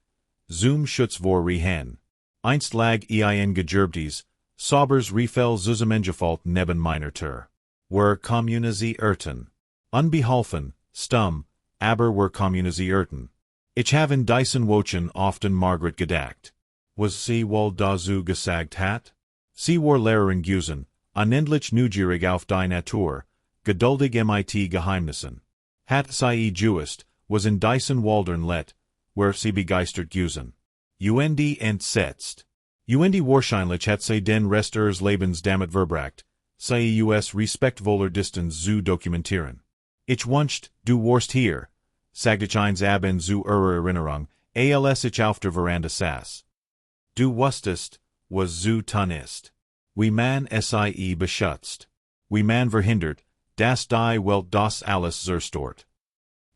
Zum Schutz vor Rehen. Einst lag ein gegerbtes, saubers Riefel zusammengefallt neben meiner Tür. Were kommunisierten. Unbeholfen, stumm, aber were kommunisierten. Ich have in diesen Wochen often Margaret gedacht. Was sie wohl dazu gesagt hat? Sie war Lehrerin gewesen, unendlich neugierig auf die Natur, geduldig mit Geheimnissen. Hat sie gewusst, was in diesen Waldern let, where sie begeistert gewesen. Entsetzt. Wahrscheinlich hat sie den Rest ihres Lebens damit verbracht, sie respektvoller Distanz zu dokumentieren. Ich wünscht, du warst hier, sagte ich eins Abend zu ihrer Erinnerung, als ich auf der Veranda saß. Du wusstest, was zu tun ist. Wie man sie beschützt. Wie man verhindert, dass die Welt das alles zerstört.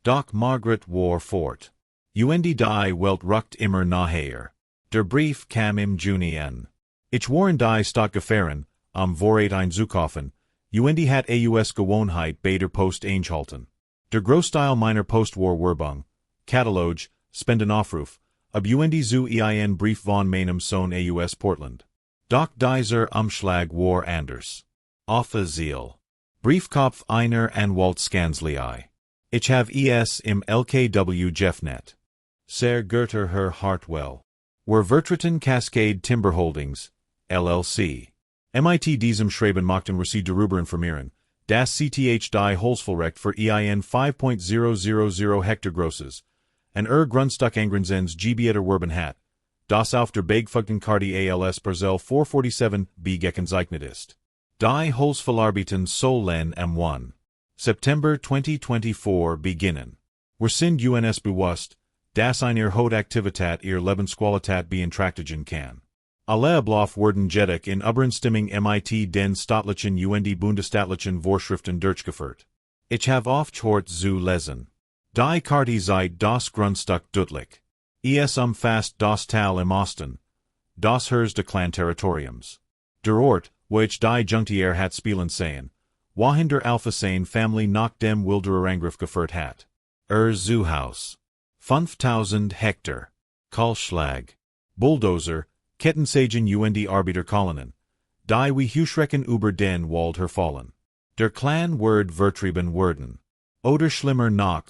Doch Margaret war fort. Die Welt rückt immer nachher. Der Brief kam im Juni an. Ich waren die Stadtgefahren, Vorrat einzukaufen, hat Gewohnheit bei der Post einhalten. Der Großteil meiner Postwar-Werbung, Katalog, Spendenaufruf, ob zu ein Brief von meinem Sohn Portland. Doch dieser Umschlag war anders. Offiziell. Briefkopf einer Anwaltskanzlei. Ich have es im LKW Jeffnet. Sehr geehrter Herr Hartwell. Were Vertreten Cascade Timber Holdings, LLC. Diesem Schreiben mochten wir Sie darüber informieren, das CTH die Holzvollrecht für ein 5.000 Hektar grosses, an Grundstück Angrenzens Gebieter werben hat, das auf der Begfugten Karte als Parzell 447 B gekennzeichnet ist. Die Holzverarbeiten sollen am 1. September 2024 beginnen. Wir sind uns bewusst, dass eine hohe Aktivität ihr Lebensqualität beeinträchtigen kann. Alle Ablauf werden jedoch in Übereinstimmung mit den staatlichen bundesstaatlichen Vorschriften durchgeführt. Ich habe oft gehört zu lesen. Die Karte seit das Grundstück deutlich. Es umfasst das Tal im Osten, das Herz des Clan-Territoriums. Der Ort, wo ich die Junktier hat spielen sehen, wohin der Alpha-Tier Family nach dem Wilderer Angriff geführt hat. Zuhaus. 5000 Hektar. Kahlschlag. Bulldozer, Kettensägen Arbeiterkolonnen. Die wie Huschrecken über den Wald herfallen. Der Clan wird vertrieben werden. Oder schlimmer noch,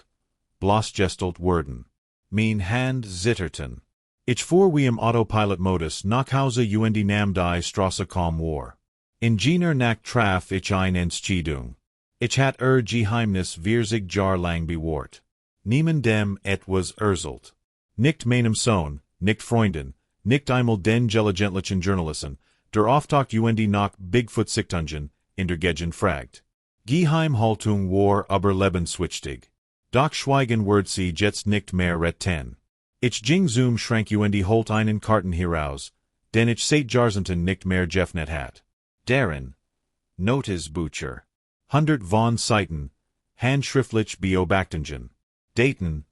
bloßgestellt werden. Mein Hand zitterten. Ich fuhr wie im Autopilot-Modus nach Hause nam die Straße kaum war. In jener Nacht traf ich ein Entscheidung. Ich hat Geheimnis sich jar lang bewahrt. Niemandem etwas erzählt. Nicht meinem Sohn, nicht Freunden, nicht einmal den gelegentlichen Journalisten, der Auftakt nach Bigfoot-Sichtungen, in der Gegend fragt. Geheimhaltung war aber lebenswichtig. Doch schweigen wird sie jetzt nicht mehr retten. Ich ging zum Schrank und holt einen Karten heraus, den ich seit Jahrzehnten nicht mehr geöffnet hat. Darin, Notizbücher, 100 von Seiten, handschriftlich beobachtungen, Daten,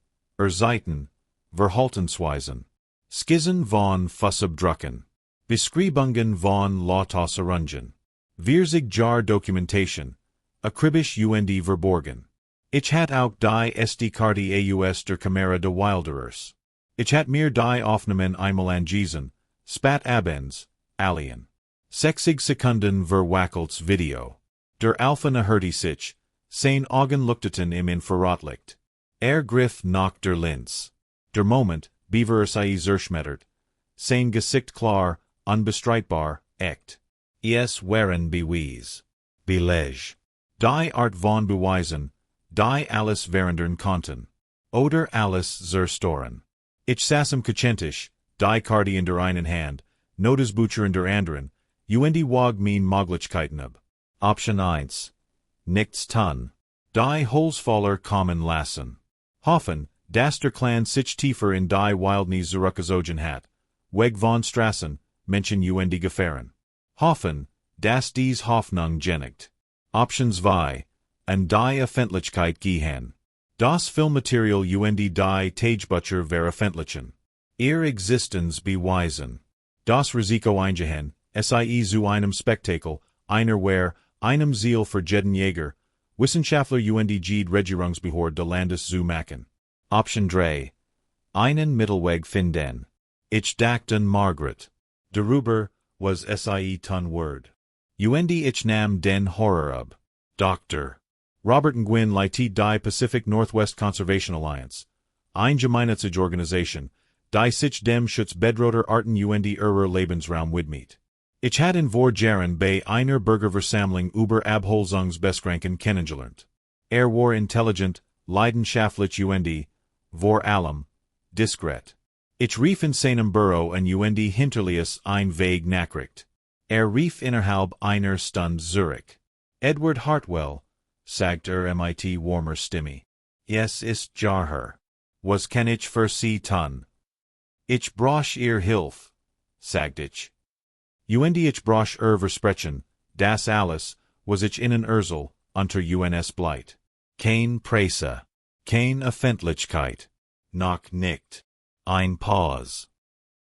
Zeiten, Verhaltensweisen, Skizzen von Fußabdrucken, Beschreibungen von Lautäußerungen, Vierzig Jar Dokumentation, akribisch und verborgen. Ich hat auch die SD-Karte aus der Kamera des Wilderers. Ich hat mir die Aufnahmen einmal angesehen, spat abends, alien. 60 Sekunden verwackeltes Video. Der Alpha naherte sich, sein Augen leuchteten im Infrarotlicht. Griff nach der Linz. Der Moment, bewahrte zerschmettert. Sein Gesicht klar, unbestreitbar, echt. Es waren Beweis. Belege. Die Art von Beweisen, die alles verandern konnten. Oder alles zerstören. Ich saß im Kachentisch, die Karte in der einen Hand, Notizbücher in der anderen, und wog mein Möglichkeiten ab. Option 1. Nichts tun. Die Holzfäller kommen lassen. Hoffen, dass der Clan sich tiefer in die Wildnis zurückgezogen hat. Weg von Straßen, Menschen und Gefahren. Hoffen, dass dies Hoffnung genigt. Option 2. An die Öffentlichkeit gehen. Das Filmmaterial und die Tagebücher veröffentlichen. Ihr Existenz beweisen. Das Risiko eingehen, sie zu einem Spektakel, einer Wehr, einem Ziel für jeden Jäger, Wissenschaftler und die Regierungsbehörde des Landes zu machen. Option 3. Einen Mittelweg finden. Ich dachte an Margaret. Darüber was sie tun Word. Und ich nahm den Horror ab. Dr. Robert und Gwyn leitet die Pacific Northwest Conservation Alliance. Eine gemeinnützige Organisation, die sich dem Schutz bedrohter Arten und ihrer Lebensraum widmet. Ich hatte in vor Jahren bei einer Bürgerversammlung über Abholzungsbeschränkungen kennengelernt. War intelligent, leidenschaftlich und, vor allem, diskret. Ich rief in seinem Büro an und hinterließ ein vague Nachricht. Rief innerhalb einer Stunde Zurich. Edward Hartwell, sagt mit warmer Stimme. Es ist Jarher. Was kann ich für Sie tun? Ich brauch ihr Hilfe, sagt ich. Und ich brauch Versprechen, das alles, was ich Ihnen erzähl, unter uns bleibt. Kein Presse. Keine Öffentlichkeit. Noch nicht. Ein Pause.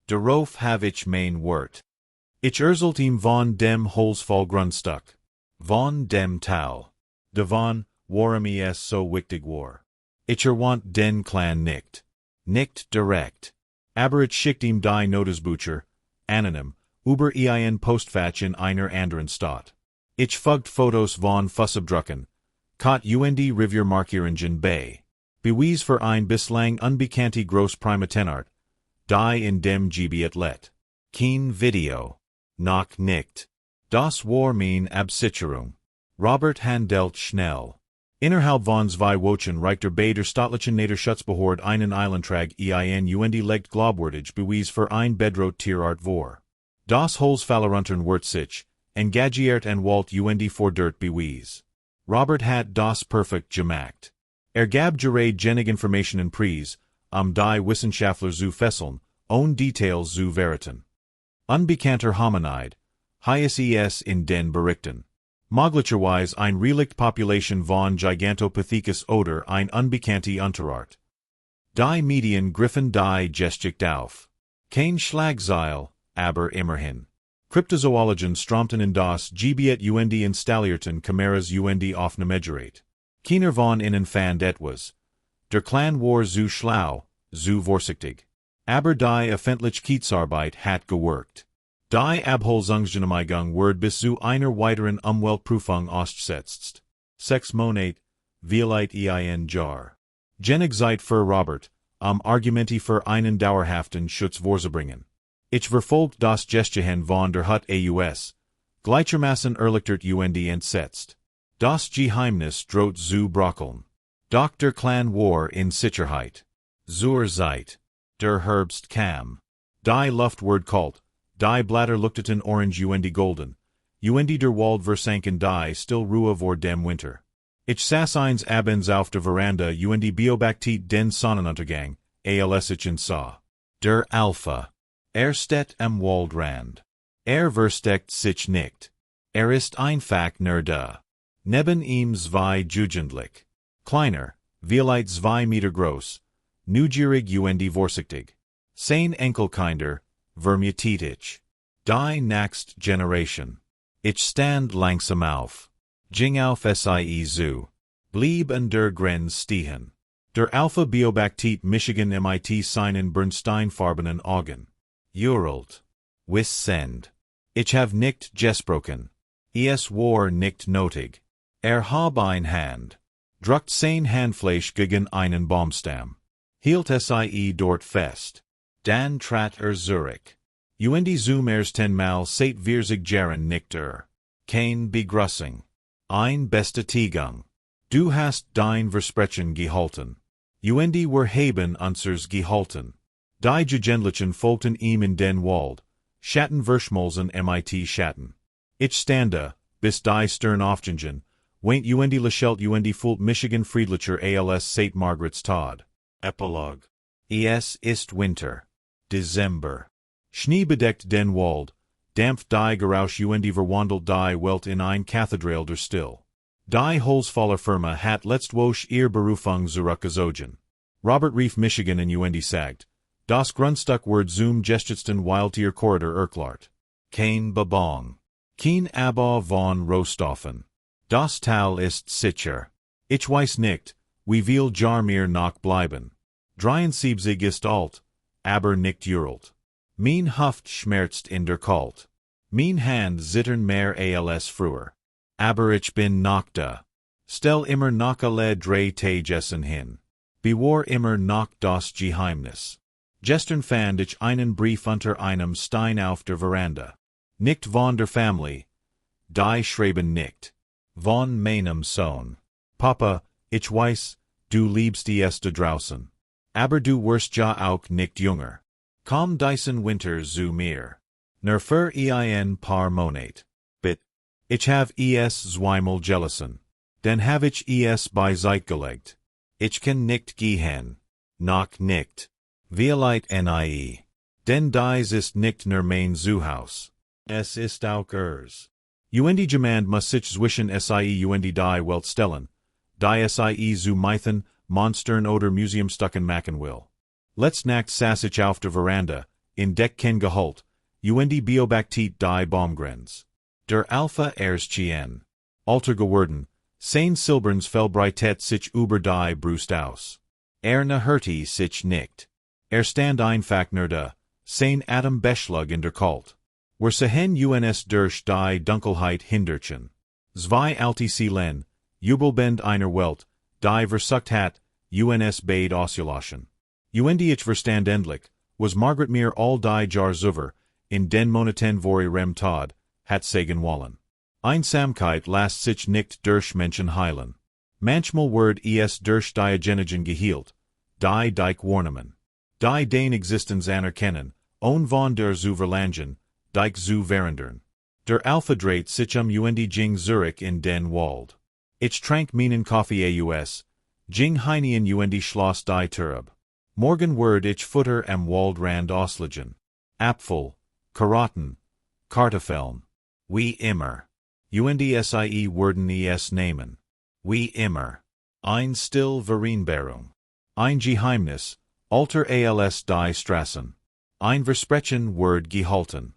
Darauf have ich mein Wort. Ich erzählt ihm von dem Holzfall Grundstück. Von dem Tal. Davon, warum es so wichtig war. Ich want den Clan nicht. Nicht direkt. Aber ich schickt ihm die Notizbücher, anonym, über ein Postfach in einer anderen Stadt. Ich folgt Fotos von Fußabdrucken, Kot und Reviermarkierungen bei. Beweis für ein bislang unbekannte Großprimatenart, die in dem Gebiet let. Kein Video. Noch nicht. Das war mein Absicherung. Robert handelt schnell. Innerhalb von 2 Wochen reicht bei der staatlichen Naturschutzbehörde einen Eilantrag ein und legt glaubwürdig Beweis für ein bedroht Tierart vor. Das Holzfälleruntern wird sich, engagiert an Walt und fordert Beweis. Robert hat das perfekt gemacht. Gab gerade genig Informationen preis, die Wissenschaftler zu fesseln, ohne Details zu verraten. Unbekannter Hominid, es in den Berichten. Möglicherweise ein Relikt Population von Gigantopithecus oder ein unbekannte Unterart. Die Medien griffen die Geschichte auf. Kein Schlagzeil, aber immerhin. Kryptozoologen strömten in das Gebiet und installierten Kameras und Aufnahmegerät. Keiner von ihnen fand etwas. Der Clan war zu schlau, zu vorsichtig. Aber die Öffentlichkeitsarbeit hat gewirkt. Die Abholzungsgenehmigung wird bis zu einer weiteren Umweltprüfung ausgesetzt. 6 Monate, vielleicht ein Jahr. Genig Zeit für Robert, Argumente für einen dauerhaften Schutz vorzubringen. Ich verfolgt das Gestehen von der Hut aus, gleichermaßen erleichtert und entsetzt. Das Geheimnis droht zu bröckeln. Doch der Clan war in Sicherheit. Zur Zeit. Der Herbst kam. Die Luft wird kalt, die Blätter leuchteten orange und golden, und der Wald versanken die still Ruhe vor dem Winter. Ich saß eins abends auf der Veranda und beobachtete den Sonnenuntergang, als ich ihn sah. Der Alpha. Steht am Waldrand. Versteckt sich nicht. Ist einfach nur da. Neben ihm zwei Jugendlich. Kleiner, vielleicht 2 Meter groß. Neugierig vorsichtig. Sein Enkelkinder, vermutet. Die nächste Generation. Ich stand langsam auf. Ging auf sie zu. Blieb an der Grenze stehen. Der Alpha beobachtet Michigan mit seinen bernsteinfarbenen Augen. Uralt. Wissend. Ich have nicht gesprochen. Es war nicht nötig. Hab ein Hand. Druckt sein Handfleisch gegen einen Baumstamm. Hielt sie dort fest. Dann trat zurück. Zum ersten Mal seit wir sich jaren nicht kein Begrüßung. Ein Bestätigung. Du hast dein Versprechen gehalten. Wir haben unsers gehalten. Die Jugendlichen folgten ihm in den Wald. Schatten verschmolzen mit Schatten. Ich stande, bis die Stern aufgingen, weint lächelt fult Michigan friedlicher als St. Margaret's Tod. Epilogue. Es ist Winter. Dezember. Schnee bedeckt den Wald, dampft die Geräusch verwandelt die Welt in ein Kathedral der Still. Die Holzfaller Firma hat letztwoch ihr Berufung zurückgezogen. Robert Reef Michigan in sagt, das Grundstück wird zum Geschichten Wildtier Corridor erklärt. Kein Bebauung. Kein Abbau von Rohstoffen. Das Tal ist sicher. Ich weiß nicht, wie viel Jahr mir noch bleiben. 73 ist alt, aber nicht uralt. Mein Hüft schmerzt in der Kalt. Mein Hand zittern mehr als früher. Aber ich bin noch da. Stell immer noch alle 3 Tagessen hin. Bewahr immer noch das Geheimnis. Gestern fand ich einen Brief unter einem Stein auf der Veranda. Nicht von der Familie. Die schreiben nicht. Von meinem Sohn. Papa, ich weiß, du liebst es da draußen. Aber du wirst ja auch nicht jünger. Komm diesen Winter zu mir. Nur für ein paar Monate. Bitte. Ich have es zweimal gelassen. Dann have ich es beiseitgelegt. Ich kann nicht gehen. Noch nicht. Vielleicht nie. Denn dies ist nicht nur mein Zuhause. Es ist auch ers. Jemand muss sich zwischen sie die Welt stellen. Die sie zu Mythen, Monstern oder Museumstücken machen will. Let's Nacht saß ich auf der Veranda, in Deck ken Gehalt, beobachtet die Baumgrenz. Der Alpha Chien. Alter geworden, sein Silberns Fellbreitet sich über die Brust aus. Hörte sich nicht. Stand einfach nur da, sein Atem beschlug in der Kalt. Sehen uns durch die Dunkelheit hinderchen. Zwei alte Seelen, jubelbend einer Welt, die versucht hat, uns beid auszulachen. Ich verstand endlich, was Margaret mir all die Jar zuver, in den Monaten vor rem Tod, hat sagen wollen. Einsamkeit lässt sich nicht durch Menschen heilen. Manchmal wird es durch Diogenigen gehielt, die Dike warnemen. Die den Existenz anerkennen, ohne von der zu verlangen, Dike zu verandern. Der Alpha dreht sich jing Zurich in den Wald. Ich trank meinen Kaffee aus, ging hinein Schloss die Turb. Morgen werd ich Futter am Waldrand auslegen. Apfel, Karotten, Kartoffeln. Wie immer. Sie werden es nehmen. Wie immer. Ein still Vereinbarung. Ein Geheimnis, alter als die Straßen. Ein Versprechen werd gehalten.